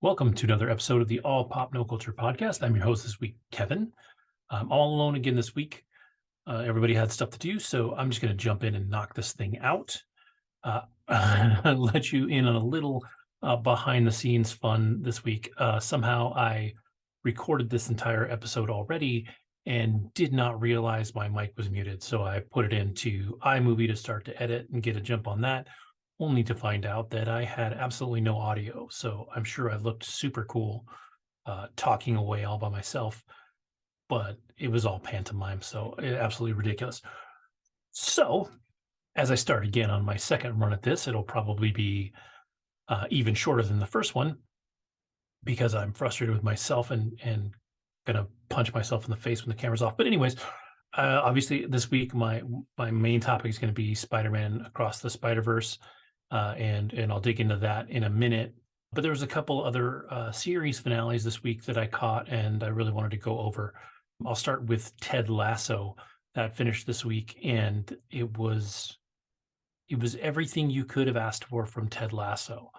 Welcome to another episode of the All Pop No Culture podcast. I'm your host this week, Kevin. I'm all alone again this week. Everybody had stuff to do, so I'm just going to jump in and knock this thing out. Uh, let you in on a little behind the scenes fun this week. Somehow I recorded this entire episode already and did not realize my mic was muted. So I put it into iMovie to start to edit and get a jump on that, only to find out that I had absolutely no audio. So I'm sure I looked super cool talking away all by myself, but it was all pantomime. So absolutely ridiculous. So as I start again on my second run at this, it'll probably be even shorter than the first one because I'm frustrated with myself and gonna punch myself in the face when the camera's off. But anyways, obviously this week my main topic is going to be Spider-Man Across the Spider-Verse, and I'll dig into that in a minute. But there was a couple other series finales this week that I caught, and I really wanted to go over. I'll start with Ted Lasso that finished this week, and it was everything you could have asked for from Ted Lasso.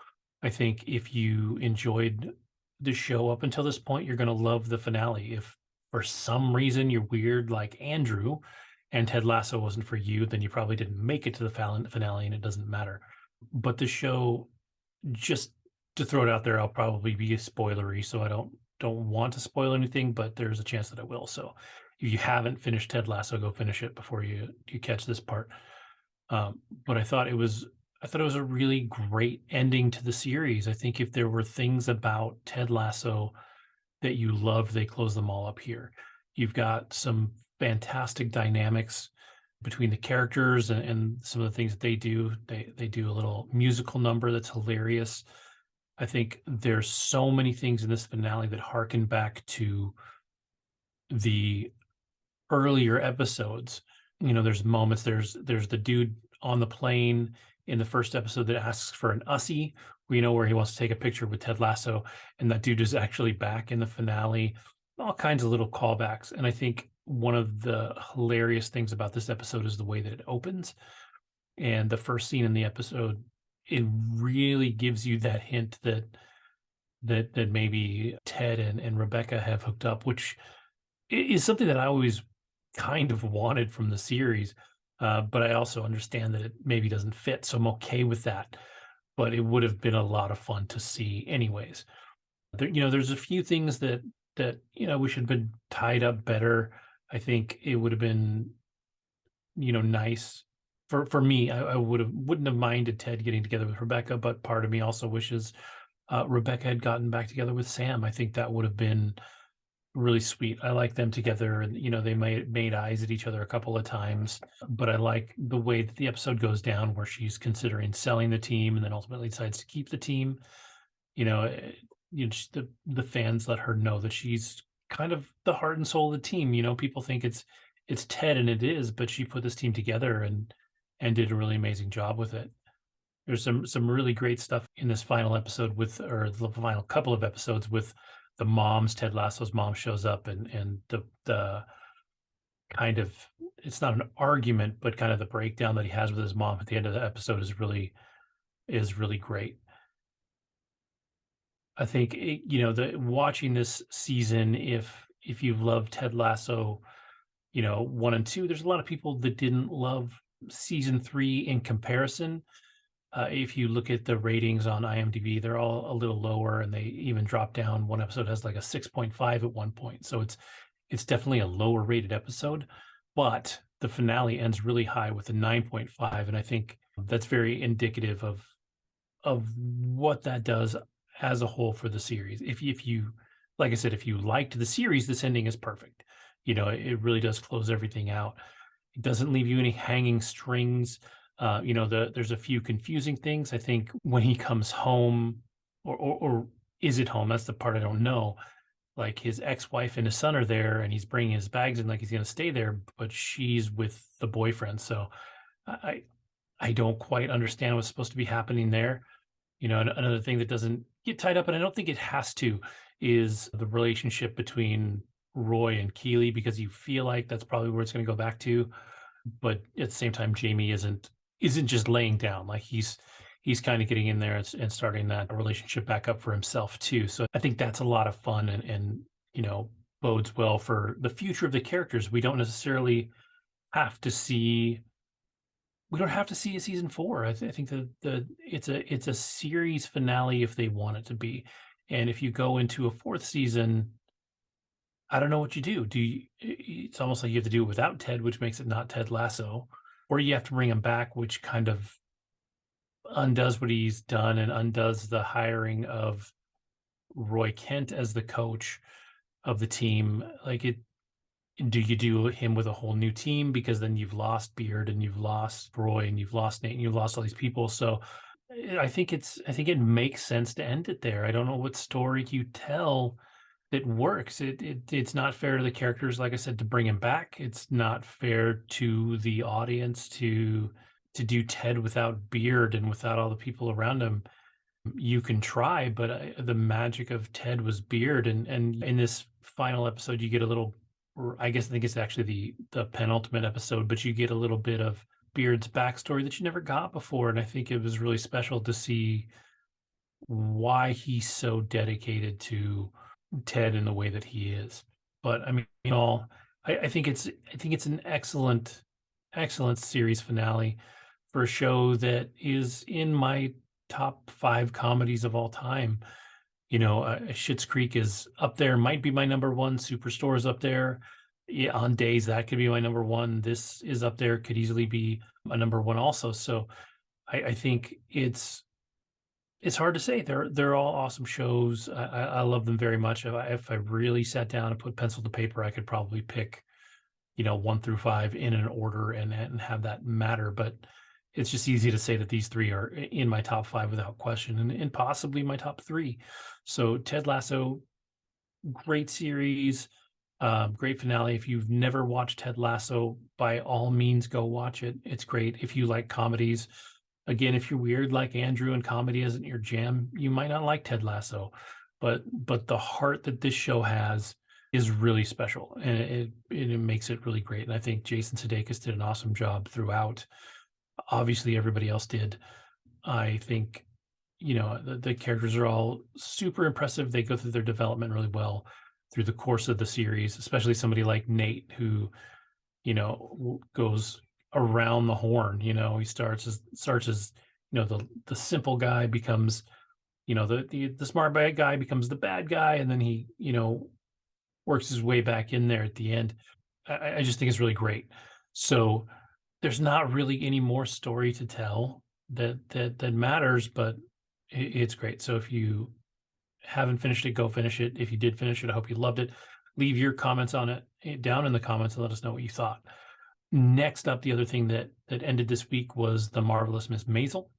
I think if you enjoyed the show up until this point, you're going to love the finale. If for some reason you're weird like Andrew and Ted Lasso wasn't for you, then you probably didn't make it to the finale and it doesn't matter. But the show, just to throw it out there, I'll probably be spoilery, so I don't want to spoil anything, but there's a chance that I will. So if you haven't finished Ted Lasso, go finish it before you catch this part. But I thought it was a really great ending to the series. I think if there were things about Ted Lasso that you loved, they close them all up here. You've got some fantastic dynamics between the characters and some of the things that they do. They do a little musical number that's hilarious. I think there's so many things in this finale that harken back to the earlier episodes. You know, there's moments, there's the dude on the plane in the first episode that asks for an Ussie, where he wants to take a picture with Ted Lasso, and that dude is actually back in the finale. All kinds of little callbacks. And I think one of the hilarious things about this episode is the way that it opens. And the first scene in the episode, it really gives you that hint that maybe Ted and Rebecca have hooked up, which is something that I always kind of wanted from the series. But I also understand that it maybe doesn't fit, so I'm okay with that. But it would have been a lot of fun to see anyways. There's a few things that we should have been tied up better. I think it would have been, nice for me. I wouldn't have minded Ted getting together with Rebecca, but part of me also wishes Rebecca had gotten back together with Sam. I think that would have been really sweet. I like them together, and they made eyes at each other a couple of times. But I like the way that the episode goes down, where she's considering selling the team, and then ultimately decides to keep the team. The fans let her know that she's kind of the heart and soul of the team. People think it's Ted, and it is, but she put this team together and did a really amazing job with it. There's some really great stuff in this final episode or the final couple of episodes with the moms. Ted Lasso's mom shows up, and the kind of, it's not an argument, but kind of the breakdown that he has with his mom at the end of the episode is really great. I think watching this season, if you've loved Ted Lasso, 1 and 2, there's a lot of people that didn't love season 3 in comparison. If you look at the ratings on IMDb, they're all a little lower, and they even drop down. One episode has like a 6.5 at one point. So it's definitely a lower rated episode, but the finale ends really high with a 9.5. And I think that's very indicative of what that does as a whole for the series. If you, like I said, if you liked the series, this ending is perfect. It really does close everything out. It doesn't leave you any hanging strings. There's a few confusing things. I think when he comes home, or is it home? That's the part I don't know. Like, his ex-wife and his son are there, and he's bringing his bags in like he's going to stay there, but she's with the boyfriend. So I don't quite understand what's supposed to be happening there. Another thing that doesn't get tied up, and I don't think it has to, is the relationship between Roy and Keeley, because you feel like that's probably where it's going to go back to. But at the same time, Jamie isn't just laying down. Like, he's he's kind of getting in there and starting that relationship back up for himself too. So I think that's a lot of fun and you know bodes well for the future of the characters. We don't necessarily have to see we don't have to see a season 4. I think the it's a series finale if they want it to be. And if you go into a 4th season, I don't know what you do. Do you it's almost like you have to do it without Ted, which makes it not Ted Lasso, or you have to bring him back, which kind of undoes what he's done and undoes the hiring of Roy Kent as the coach of the team. Like it do you do him with a whole new team because then you've lost Beard and you've lost Roy and you've lost Nate and you've lost all these people. So I think it makes sense to end it there. I don't know what story you tell that works. It's not fair to the characters, like I said, to bring him back. It's not fair to the audience to do Ted without Beard and without all the people around him. You can try, but the magic of Ted was Beard, and in this final episode, you get a little. Or I guess I think it's actually the penultimate episode, but you get a little bit of Beard's backstory that you never got before, and I think it was really special to see why he's so dedicated to Ted in the way that he is. But I mean, you know, I think it's an excellent series finale for a show that is in my top 5 comedies of all time. You know, Schitt's Creek is up there, might be my number 1. Superstore is up there. Yeah, on days that could be my number 1. This is up there, could easily be a number 1 also. So I think it's hard to say. They're all awesome shows. I love them very much. If I really sat down and put pencil to paper, I could probably pick, you know, 1 through 5 in an order and have that matter. But it's just easy to say that these 3 are in my top 5 without question and possibly my top 3. So Ted Lasso, great series, great finale. If you've never watched Ted Lasso, by all means, go watch it. It's great. If you like comedies, again, if you're weird like Andrew and comedy isn't your jam, you might not like Ted Lasso, but the heart that this show has is really special, and it makes it really great. And I think Jason Sudeikis did an awesome job throughout. Obviously, everybody else did. I think, you know, the characters are all super impressive. They go through their development really well through the course of the series, especially somebody like Nate, who, you know, goes around the horn. You know, he starts as, you know, the simple guy becomes, you know, the smart bad guy becomes the bad guy, and then he, you know, works his way back in there at the end. I just think it's really great. So there's not really any more story to tell that matters, but it's great. So if you haven't finished it, go finish it. If you did finish it, I hope you loved it. Leave your comments on it down in the comments and let us know what you thought. Next up, the other thing that ended this week was The Marvelous Miss Maisel.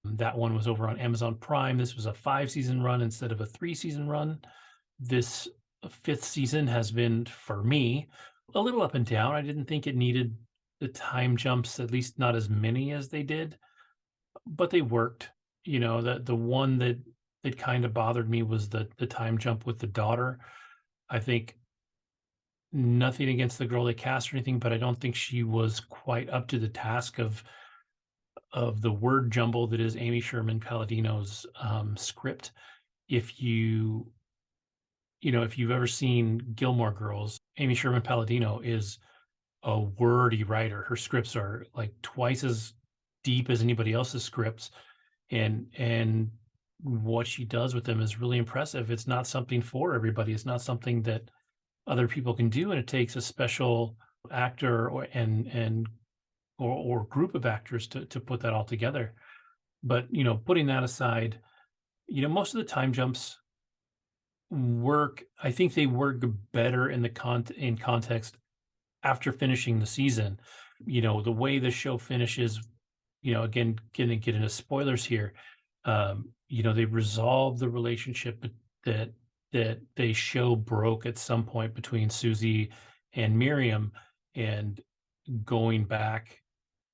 That one was over on Amazon Prime. This was a 5-season run instead of a 3-season run. This 5th season has been, for me, a little up and down. I didn't think it needed the time jumps, at least not as many as they did, but they worked. You know, the one that kind of bothered me was the time jump with the daughter. I think nothing against the girl they cast or anything, but I don't think she was quite up to the task of the word jumble that is Amy Sherman Palladino's script. If you know, if you've ever seen Gilmore Girls, Amy Sherman Palladino is a wordy writer. Her scripts are like twice as deep as anybody else's scripts, and what she does with them is really impressive. It's not something for everybody. It's not something that other people can do, and it takes a special actor or group of actors to put that all together. But you know, putting that aside, you know, most of the time jumps work. I think they work better in in context after finishing the season. You know, the way the show finishes, you know, again, gonna get into spoilers here. You know, they resolve the relationship that they show broke at some point between Susie and Miriam, and going back,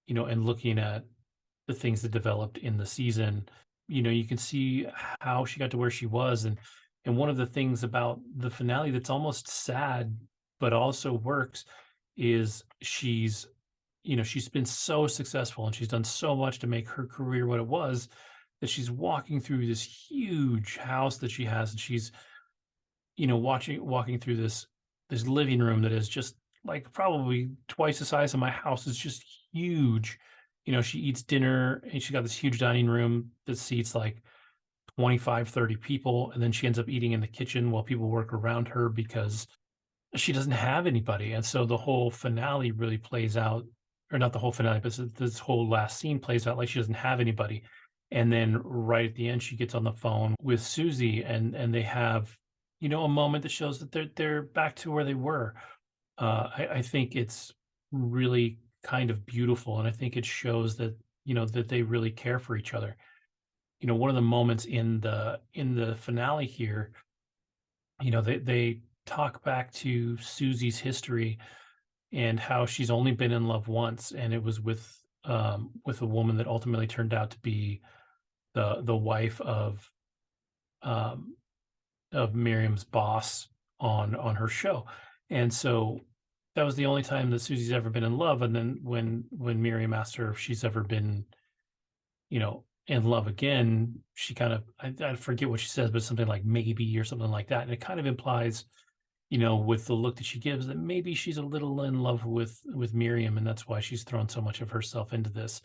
you know, and looking at the things that developed in the season, you know, you can see how she got to where she was. And one of the things about the finale that's almost sad, but also works, is she's she's been so successful and she's done so much to make her career what it was, that she's walking through this huge house that she has, and she's, walking through this living room that is just like probably twice the size of my house. It's just huge. She eats dinner and she got this huge dining room that seats like 25, 30 people, and then she ends up eating in the kitchen while people work around her because she doesn't have anybody. And so the whole finale really plays out, or not the whole finale, but this whole last scene plays out like she doesn't have anybody. And then right at the end, she gets on the phone with Susie, and they have, a moment that shows that they're back to where they were. I think it's really kind of beautiful, and I think it shows that, that they really care for each other. One of the moments in the finale here, they talk back to Susie's history and how she's only been in love once, and it was with a woman that ultimately turned out to be the wife um, of Miriam's boss on her show. And so that was the only time that Susie's ever been in love. And then when Miriam asked her if she's ever been, in love again, she kind of, I forget what she says, but something like maybe or something like that. And it kind of implies, with the look that she gives, that maybe she's a little in love with Miriam, and that's why she's thrown so much of herself into this.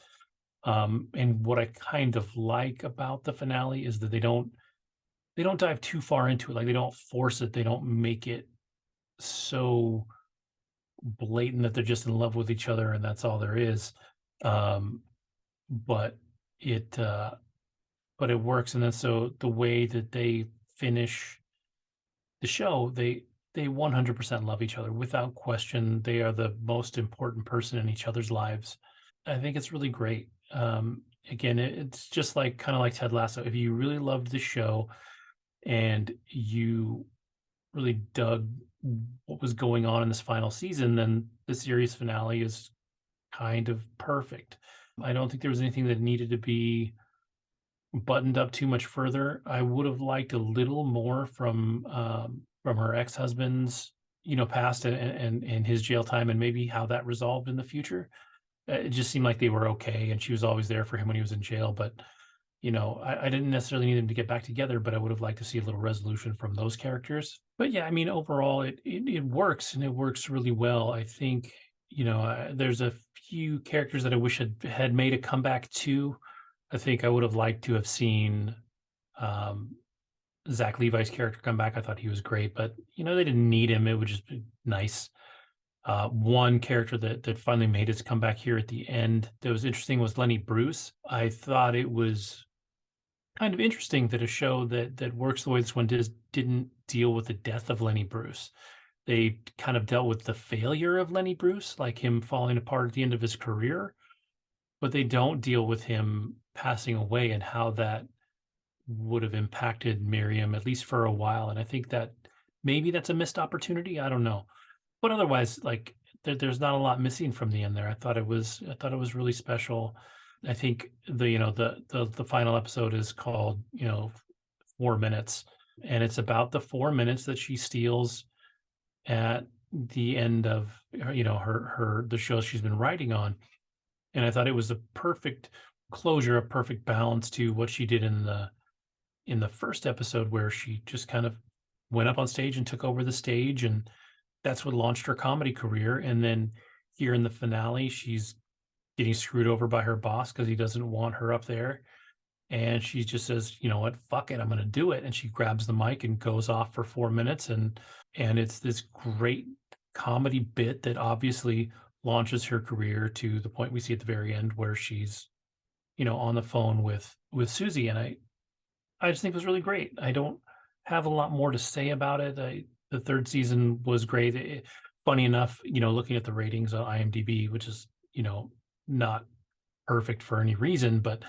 And what I kind of like about the finale is that they don't dive too far into it. Like, they don't force it. They don't make it so blatant that they're just in love with each other and that's all there is. Um, but it but it works. And then so the way that they finish the show, they 100% love each other without question. They are the most important person in each other's lives. I think it's really great. Again, it's just like kind of like Ted Lasso. If you really loved the show and you really dug what was going on in this final season, then the series finale is kind of perfect. I don't think there was anything that needed to be buttoned up too much further. I would have liked a little more from her ex-husband's, past and his jail time, and maybe how that resolved in the future. It just seemed like they were okay, and she was always there for him when he was in jail. But I didn't necessarily need them to get back together, but I would have liked to see a little resolution from those characters. But yeah, I mean, overall, it works, and it works really well. I think there's a few characters that I wish had made a comeback too. I think I would have liked to have seen um, Zach Levi's character come back. I thought he was great, but they didn't need him. It would just be nice. One character that finally made his comeback here at the end that was interesting was Lenny Bruce. I thought it was kind of interesting that a show that works the way this one didn't deal with the death of Lenny Bruce. They kind of dealt with the failure of Lenny Bruce, like him falling apart at the end of his career, but they don't deal with him passing away and how that would have impacted Miriam, at least for a while. And I think that maybe that's a missed opportunity. I don't know. But otherwise, like, there's not a lot missing from the end there. I thought it was really special. I think the final episode is called, 4 minutes, and it's about the 4 minutes that she steals at the end of her the show she's been writing on. And I thought it was a perfect closure, a perfect balance to what she did in the first episode, where she just kind of went up on stage and took over the stage, and that's what launched her comedy career. And then here in the finale, she's getting screwed over by her boss because he doesn't want her up there. And she just says, you know what, fuck it, I'm going to do it. And she grabs the mic and goes off for 4 minutes. And it's this great comedy bit that obviously launches her career to the point we see at the very end where she's, on the phone with Susie. And I just think it was really great. I don't have a lot more to say about it. The third season was great. Funny enough, looking at the ratings on IMDb, which is, not perfect for any reason, but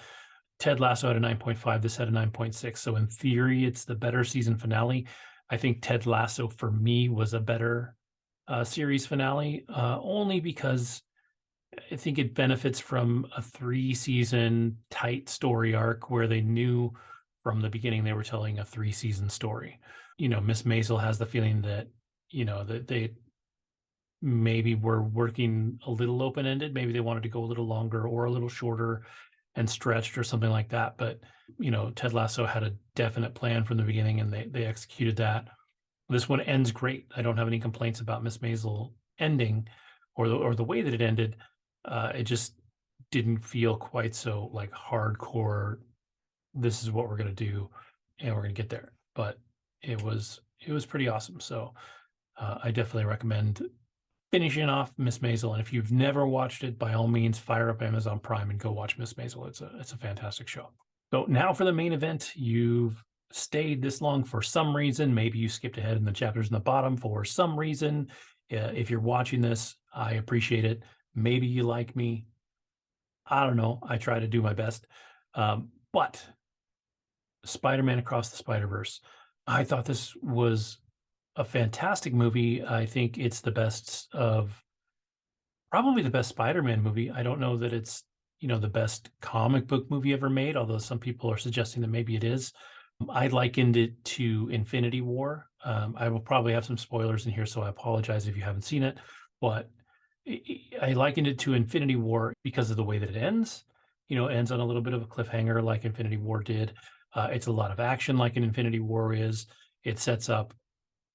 Ted Lasso had a 9.5. This had a 9.6. So in theory, it's the better season finale. I think Ted Lasso for me was a better series finale, only because I think it benefits from a 3-season tight story arc where they knew from the beginning they were telling a 3-season story. Miss Maisel has the feeling that, that maybe were working a little open-ended. Maybe they wanted to go a little longer or a little shorter and stretched or something like that. But, Ted Lasso had a definite plan from the beginning and they executed that. This one ends great. I don't have any complaints about Miss Maisel ending or the way that it ended. It just didn't feel quite so like hardcore. This is what we're gonna do, and we're gonna get there. But it was pretty awesome. So I definitely recommend finishing off Miss Maisel. And if you've never watched it, by all means, fire up Amazon Prime and go watch Miss Maisel. It's a fantastic show. So now for the main event. You've stayed this long for some reason. Maybe you skipped ahead in the chapters in the bottom for some reason. If you're watching this, I appreciate it. Maybe you like me. I don't know. I try to do my best. But Spider-Man Across the Spider-Verse, I thought this was a fantastic movie. I think it's the best of probably the best Spider-Man movie. I don't know that it's, the best comic book movie ever made, although some people are suggesting that maybe it is. I likened it to Infinity War. I will probably have some spoilers in here, so I apologize if you haven't seen it. But I likened it to Infinity War because of the way that it ends. It ends on a little bit of a cliffhanger, like Infinity War did. It's a lot of action, like an Infinity War is. It sets up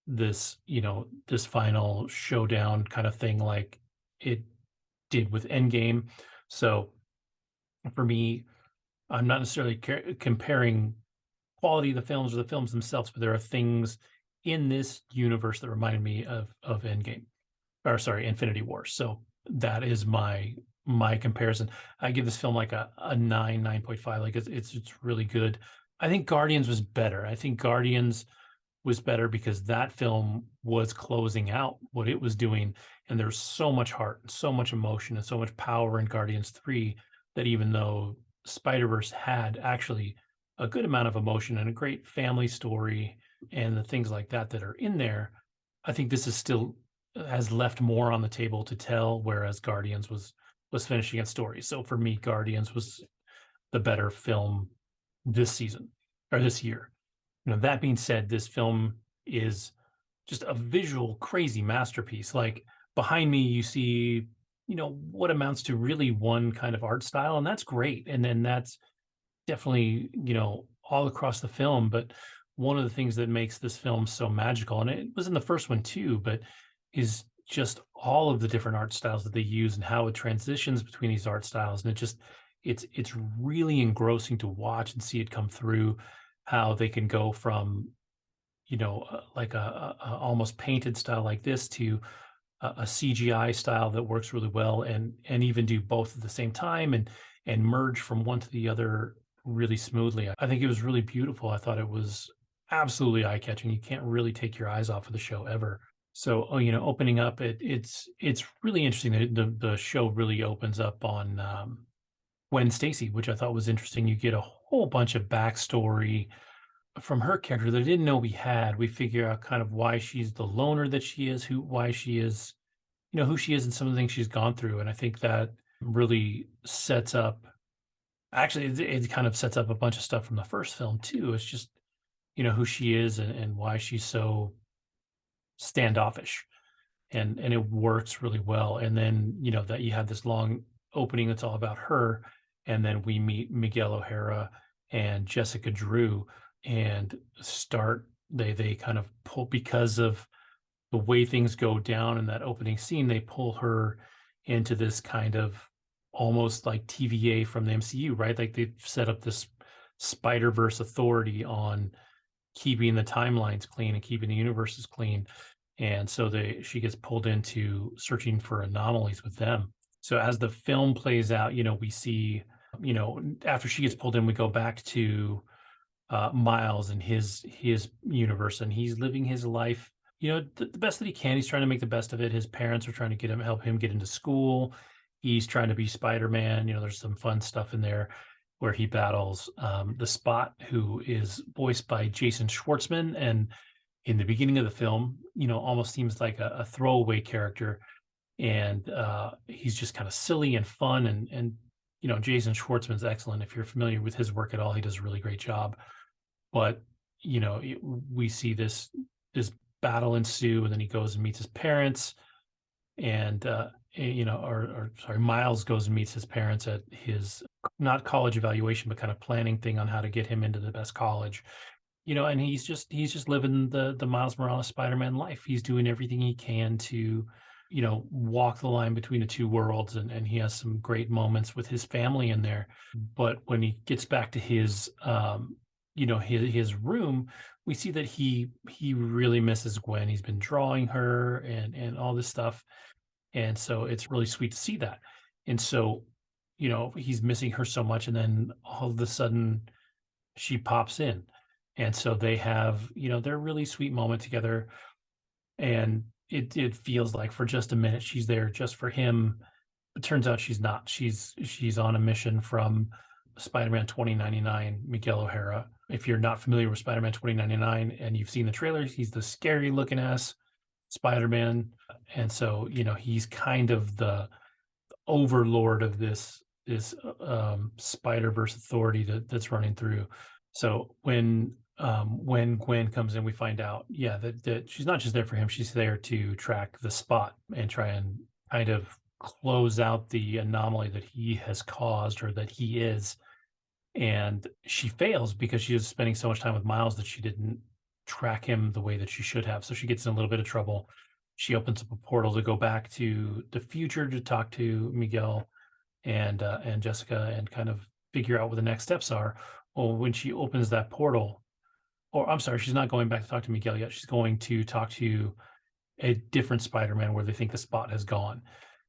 this final showdown kind of thing, like it did with Endgame. So for me, I'm not necessarily comparing quality of the films or the films themselves, but there are things in this universe that reminded me of Endgame, or sorry, Infinity War. So that is my comparison. I give this film like a 9.5. Like it's really good. I think Guardians was better. I think Guardians was better because that film was closing out what it was doing, and there's so much heart and so much emotion and so much power in Guardians 3 that even though Spider-Verse had actually a good amount of emotion and a great family story and the things like that that are in there, I think this is still has left more on the table to tell, whereas Guardians was finishing its story. So for me, Guardians was the better film this season or this year. That being said, this film is just a visual crazy masterpiece. Like behind me, you see, what amounts to really one kind of art style, and that's great. And then that's definitely, all across the film. But one of the things that makes this film so magical, and it was in the first one too, but is just all of the different art styles that they use and how it transitions between these art styles. And it's really engrossing to watch and see it come through, how they can go from, like a almost painted style like this to a CGI style that works really well, and even do both at the same time and merge from one to the other really smoothly. I think it was really beautiful. I thought it was absolutely eye-catching. You can't really take your eyes off of the show ever. So, opening up, it's really interesting that the show really opens up on Gwen Stacy, which I thought was interesting. You get a whole bunch of backstory from her character that I didn't know we had. We figure out kind of why she's the loner that she is, why she is, who she is and some of the things she's gone through. And I think that really sets up, actually, it kind of sets up a bunch of stuff from the first film too. It's just, who she is and why she's so standoffish, and it works really well. And then, that you have this long opening that's all about her, and then we meet Miguel O'Hara and Jessica Drew, and they kind of pull, because of the way things go down in that opening scene, they pull her into this kind of almost like TVA from the MCU, right? Like they've set up this Spider-Verse authority on keeping the timelines clean and keeping the universes clean. And so she gets pulled into searching for anomalies with them. So as the film plays out, we see, after she gets pulled in, we go back to Miles and his universe, and he's living his life, the best that he can. He's trying to make the best of it. His parents are trying to help him get into school. He's trying to be Spider-Man. There's some fun stuff in there where he battles the Spot, who is voiced by Jason Schwartzman, and in the beginning of the film, almost seems like a throwaway character, and he's just kind of silly and fun, and Jason Schwartzman's excellent. If you're familiar with his work at all, he does a really great job. But we see this battle ensue, and then he goes and meets his parents, and or sorry, Miles goes and meets his parents at his not college evaluation, but kind of planning thing on how to get him into the best college. And he's just living the Miles Morales Spider-Man life. He's doing everything he can to, walk the line between the two worlds, and he has some great moments with his family in there. But when he gets back to his room, we see that he really misses Gwen. He's been drawing her and all this stuff. And so it's really sweet to see that. And so, he's missing her so much, and then all of a sudden she pops in. And so they have, their really sweet moment together. And it feels like for just a minute she's there just for him. It turns out she's not. She's on a mission from Spider-Man 2099, Miguel O'Hara. If you're not familiar with Spider-Man 2099 and you've seen the trailers, he's the scary looking ass Spider-Man. And so, he's kind of the overlord of this Spider-Verse authority that's running through. So when Gwen comes in, we find out, yeah, that she's not just there for him, she's there to track the Spot and try and kind of close out the anomaly that he has caused, or that he is. And she fails because she was spending so much time with Miles that she didn't track him the way that she should have. So she gets in a little bit of trouble. She opens up a portal to go back to the future to talk to Miguel and Jessica, and kind of figure out what the next steps are. Well, when she opens that portal, or I'm sorry, she's not going back to talk to Miguel yet. She's going to talk to a different Spider-Man where they think the Spot has gone.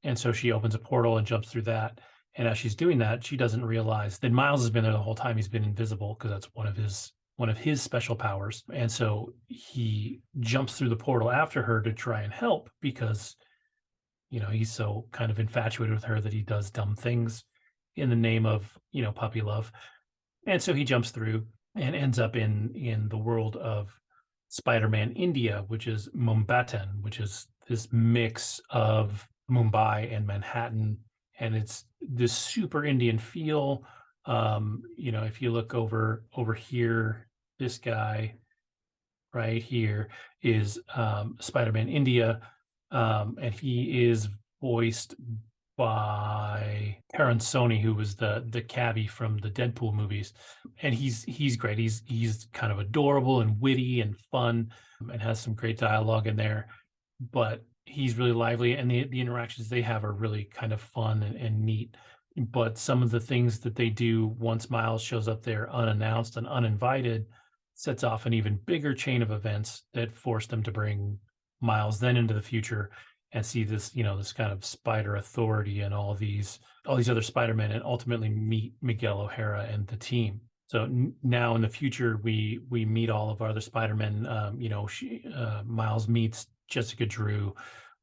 And so she opens a portal and jumps through that. And as she's doing that, she doesn't realize that Miles has been there the whole time. He's been invisible because that's one of his special powers. And so he jumps through the portal after her to try and help, because he's so kind of infatuated with her that he does dumb things in the name of, puppy love. And so he jumps through and ends up in the world of Spider-Man India, which is Mumbatan, which is this mix of Mumbai and Manhattan, and it's this super Indian feel. If you look over here, this guy right here is Spider-Man India, and he is voiced by Karan Soni, who was the cabbie from the Deadpool movies, and he's great. He's kind of adorable and witty and fun, and has some great dialogue in there. But he's really lively, and the interactions they have are really kind of fun and neat. But some of the things that they do once Miles shows up there unannounced and uninvited sets off an even bigger chain of events that force them to bring Miles then into the future and see this kind of spider authority and all these other Spider-Men, and ultimately meet Miguel O'Hara and the team. So now in the future, we meet all of our other Spider-Men. Miles meets Jessica Drew,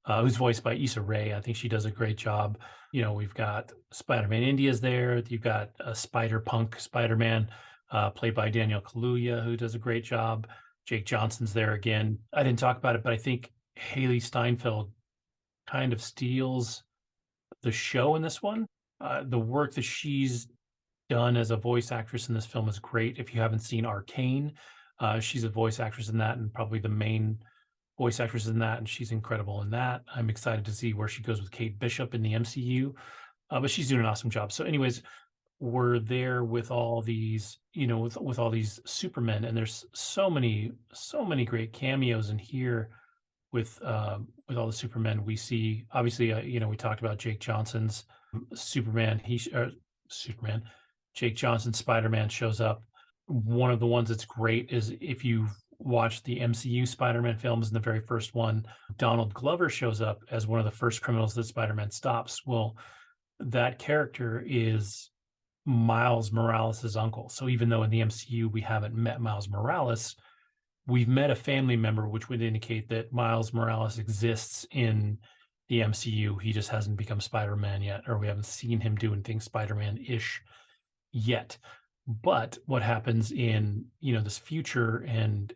who's voiced by Issa Rae. I think she does a great job. We've got Spider-Man India's there. You've got a Spider-Punk Spider-Man, played by Daniel Kaluuya, who does a great job. Jake Johnson's there again. I didn't talk about it, but I think Haley Steinfeld kind of steals the show in this one. The work that she's done as a voice actress in this film is great. If you haven't seen Arcane, she's a voice actress in that, and probably the main voice actress in that, and she's incredible in that. I'm excited to see where she goes with Kate Bishop in the MCU, but she's doing an awesome job. So, anyways, we're there with all these, with all these Supermen, and there's so many great cameos in here with all the Supermen we see. Obviously, we talked about Jake Johnson's Superman. Superman. Jake Johnson's Spider-Man shows up. One of the ones that's great is, if you've watched the MCU Spider-Man films, in the very first one, Donald Glover shows up as one of the first criminals that Spider-Man stops. Well, that character is Miles Morales' uncle. So even though in the MCU we haven't met Miles Morales, we've met a family member, which would indicate that Miles Morales exists in the MCU. He just hasn't become Spider-Man yet, or we haven't seen him do anything Spider-Man-ish yet. But what happens in this future and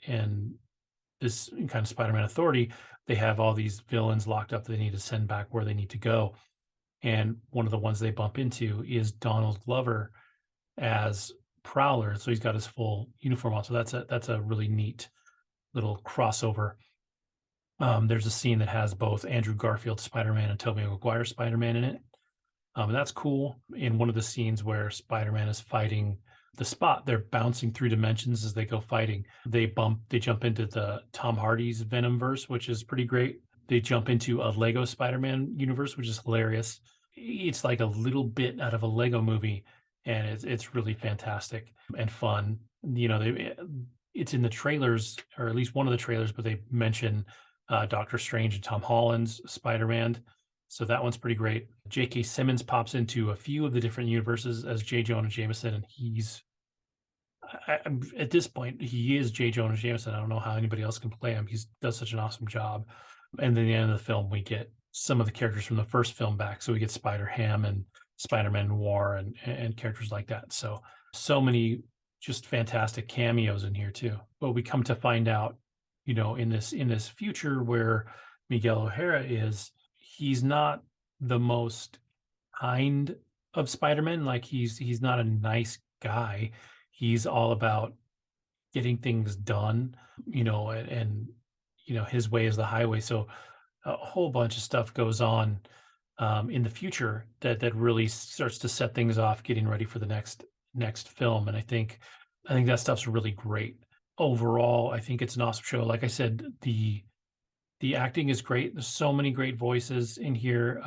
this kind of Spider-Man authority, they have all these villains locked up that they need to send back where they need to go. And one of the ones they bump into is Donald Glover as Prowler. So he's got his full uniform on. So that's a really neat little crossover. There's a scene that has both Andrew Garfield Spider-Man and Tobey Maguire Spider-Man in it. And that's cool. In one of the scenes where Spider-Man is fighting the Spot, they're bouncing through dimensions as they go fighting. They jump into the Tom Hardy's Venomverse, which is pretty great. They jump into a Lego Spider-Man universe, which is hilarious. It's like a little bit out of a Lego movie, and it's really fantastic and fun. It's in the trailers, or at least one of the trailers, but they mention Doctor Strange and Tom Holland's Spider-Man, so that one's pretty great. J.K. Simmons pops into a few of the different universes as J. Jonah Jameson, and at this point, he is J. Jonah Jameson. I don't know how anybody else can play him. He does such an awesome job. And then at the end of the film, we get some of the characters from the first film back. So we get Spider Ham and Spider-Man Noir and characters like that. So many just fantastic cameos in here too. But we come to find out, in this future where Miguel O'Hara is, he's not the most kind of Spider-Man. Like he's not a nice guy. He's all about getting things done, and his way is the highway. So a whole bunch of stuff goes on in the future that really starts to set things off, getting ready for the next film. And I think that stuff's really great. Overall, I think it's an awesome show. Like I said, the acting is great. There's so many great voices in here.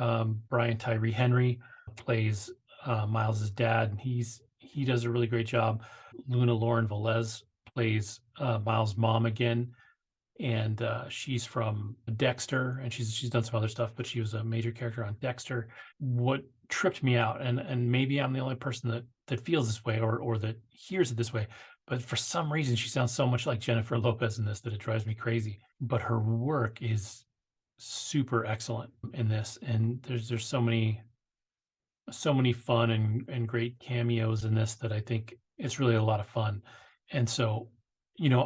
Brian Tyree Henry plays Miles's dad, and he does a really great job. Luna Lauren Velez plays Miles' mom again, and she's from Dexter, and she's done some other stuff, but she was a major character on Dexter. What tripped me out, and maybe I'm the only person that feels this way or that hears it this way, but for some reason she sounds so much like Jennifer Lopez in this that it drives me crazy. But her work is super excellent in this, and there's so many fun and great cameos in this that I think it's really a lot of fun. And so,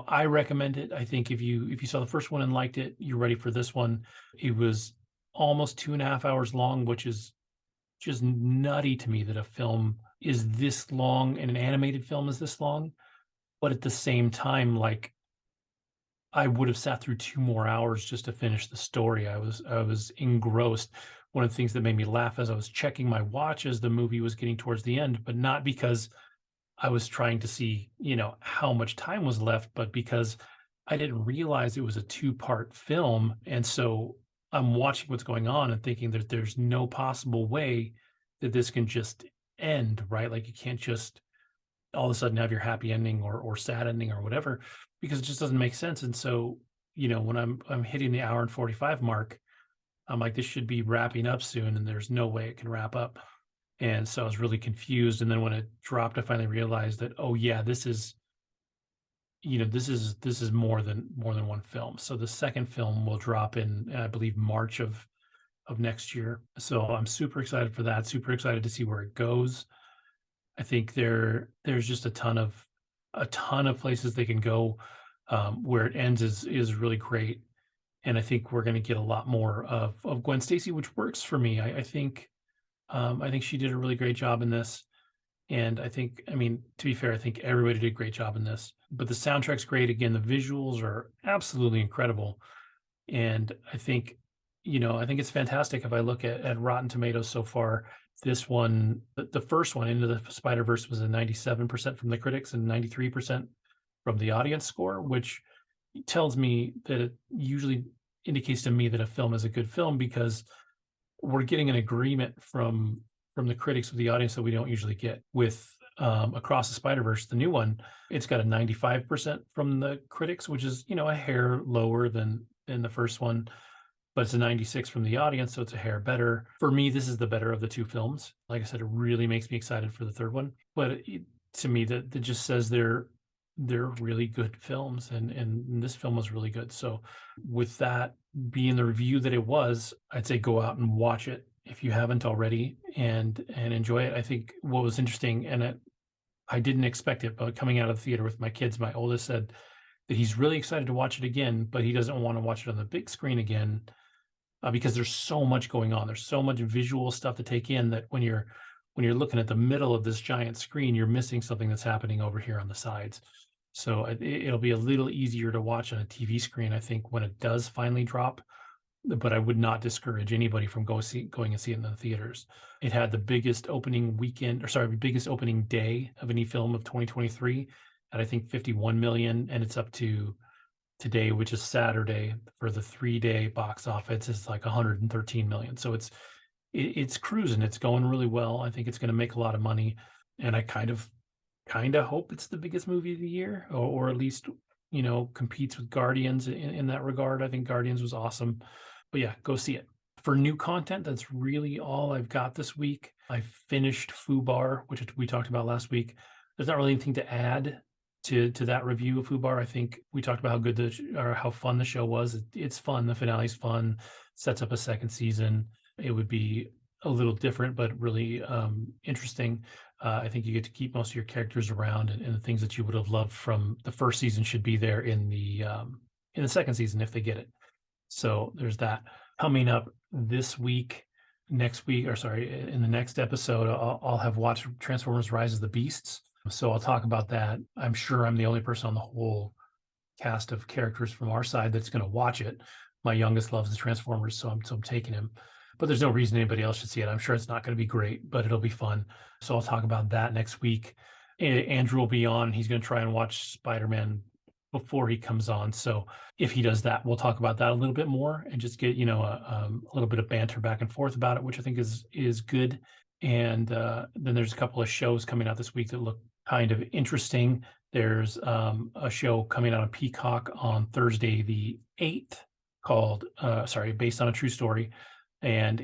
I recommend it. I think if you saw the first one and liked it, you're ready for this one. It was almost 2.5 hours long, which is just nutty to me that a film is this long and an animated film is this long. But at the same time, like, I would have sat through 2 more hours just to finish the story. I was engrossed. One of the things that made me laugh as I was checking my watch as the movie was getting towards the end, but not because I was trying to see, how much time was left, but because I didn't realize it was a two-part film. And so I'm watching what's going on and thinking that there's no possible way that this can just end, right? Like you can't just all of a sudden have your happy ending or sad ending or whatever, because it just doesn't make sense. And so, when I'm hitting the hour and 45 mark, I'm like, this should be wrapping up soon, and there's no way it can wrap up. And so I was really confused. And then when it dropped, I finally realized that, oh yeah, this is more than one film. So the second film will drop in, I believe, March of next year. So I'm super excited for that. Super excited to see where it goes. I think there's just a ton of places they can go. Where it ends is really great, and I think we're going to get a lot more of Gwen Stacy, which works for me. I think she did a really great job in this, and I mean, to be fair, I think everybody did a great job in this. But the soundtrack's great. Again, the visuals are absolutely incredible, and I think it's fantastic. If I look at Rotten Tomatoes so far, this one, the first one, Into the Spider-Verse, was a 97% from the critics and 93% from the audience score, which tells me that it usually indicates to me that a film is a good film, because we're getting an agreement from the critics of the audience that we don't usually get with Across the Spider-Verse, the new one. It's got a 95% from the critics, which is a hair lower than the first one, but it's a 96 from the audience, so it's a hair better. For me, this is the better of the two films. Like I said, it really makes me excited for the third one. But to me, that just says they're really good films, and this film was really good. So with that being the review that it was, I'd say go out and watch it if you haven't already, and enjoy it. I think what was interesting, and I didn't expect it, but coming out of the theater with my kids, my oldest said that he's really excited to watch it again, but he doesn't want to watch it on the big screen again, because there's so much going on. There's so much visual stuff to take in that when you're looking at the middle of this giant screen, you're missing something that's happening over here on the sides. So it'll be a little easier to watch on a TV screen, I think, when it does finally drop. But I would not discourage anybody from going and see it in the theaters. It had the biggest opening weekend, or sorry, biggest opening day of any film of 2023 at I think 51 million, and it's up to today, which is Saturday, for the 3-day box office is like 113 million. So it's cruising. It's going really well. I think it's going to make a lot of money, and I kind of hope it's the biggest movie of the year, or at least competes with Guardians in that regard. I think Guardians was awesome, but yeah, go see it. For new content, that's really all I've got this week. I finished Fubar, which we talked about last week. There's not really anything to add to that review of Fubar. I think we talked about how good or how fun the show was. It's fun. The finale's fun. Sets up a second season. It would be a little different, but really interesting. I think you get to keep most of your characters around, and the things that you would have loved from the first season should be there in the second season if they get it. So there's that. Coming up this week, next week, or sorry, in the next episode, I'll have watched Transformers: Rise of the Beasts. So I'll talk about that. I'm sure I'm the only person on the whole cast of characters from our side that's going to watch it. My youngest loves the Transformers, so I'm taking him. But there's no reason anybody else should see it. I'm sure it's not going to be great, but it'll be fun. So I'll talk about that next week. Andrew will be on. He's going to try and watch Spider-Man before he comes on. So if he does that, we'll talk about that a little bit more and just get, a little bit of banter back and forth about it, which I think is good. And then there's a couple of shows coming out this week that look kind of interesting. There's a show coming out on Peacock on Thursday, the 8th, called, based on a true story. And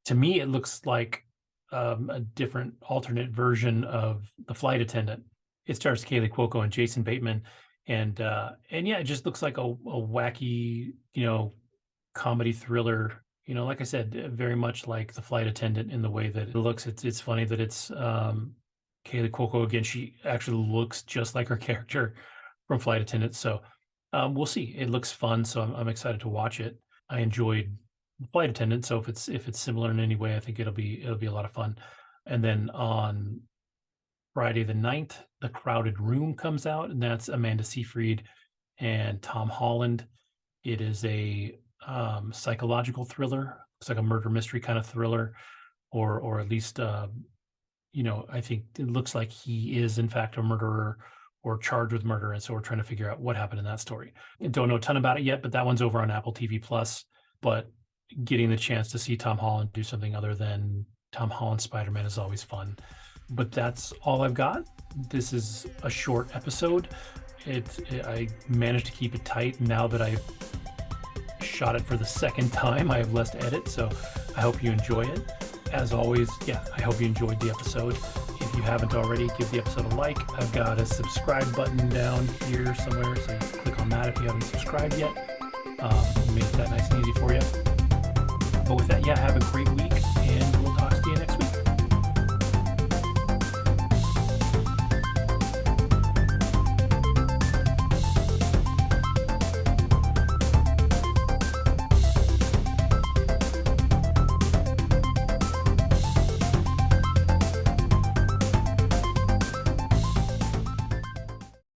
to me, it looks like a different alternate version of The Flight Attendant. It stars Kaylee Cuoco and Jason Bateman. And yeah, it just looks like a wacky, comedy thriller, like I said, very much like The Flight Attendant in the way that it looks. It's funny that it's Kaylee Cuoco again. She actually looks just like her character from Flight Attendant. So we'll see. It looks fun, so I'm excited to watch it. I enjoyed Flight Attendant, so if it's similar in any way, I think it'll be a lot of fun. And then on Friday the 9th, The Crowded Room comes out, and that's Amanda Seyfried and Tom Holland. It is a psychological thriller. It's like a murder mystery kind of thriller, or at least I think it looks like he is in fact a murderer or charged with murder, and so we're trying to figure out what happened in that story. I don't know a ton about it yet, but that one's over on Apple TV Plus. But getting the chance to see Tom Holland do something other than Tom Holland Spider-Man is always fun. But that's all I've got. This is a short episode. I managed to keep it tight. Now that I've shot it for the second time, I have less to edit, so I hope you enjoy it. As always, I hope you enjoyed the episode. If you haven't already, give the episode a like. I've got a subscribe button down here somewhere, so you click on that if you haven't subscribed yet. Made that nice and easy for you. But with that, have a great week, and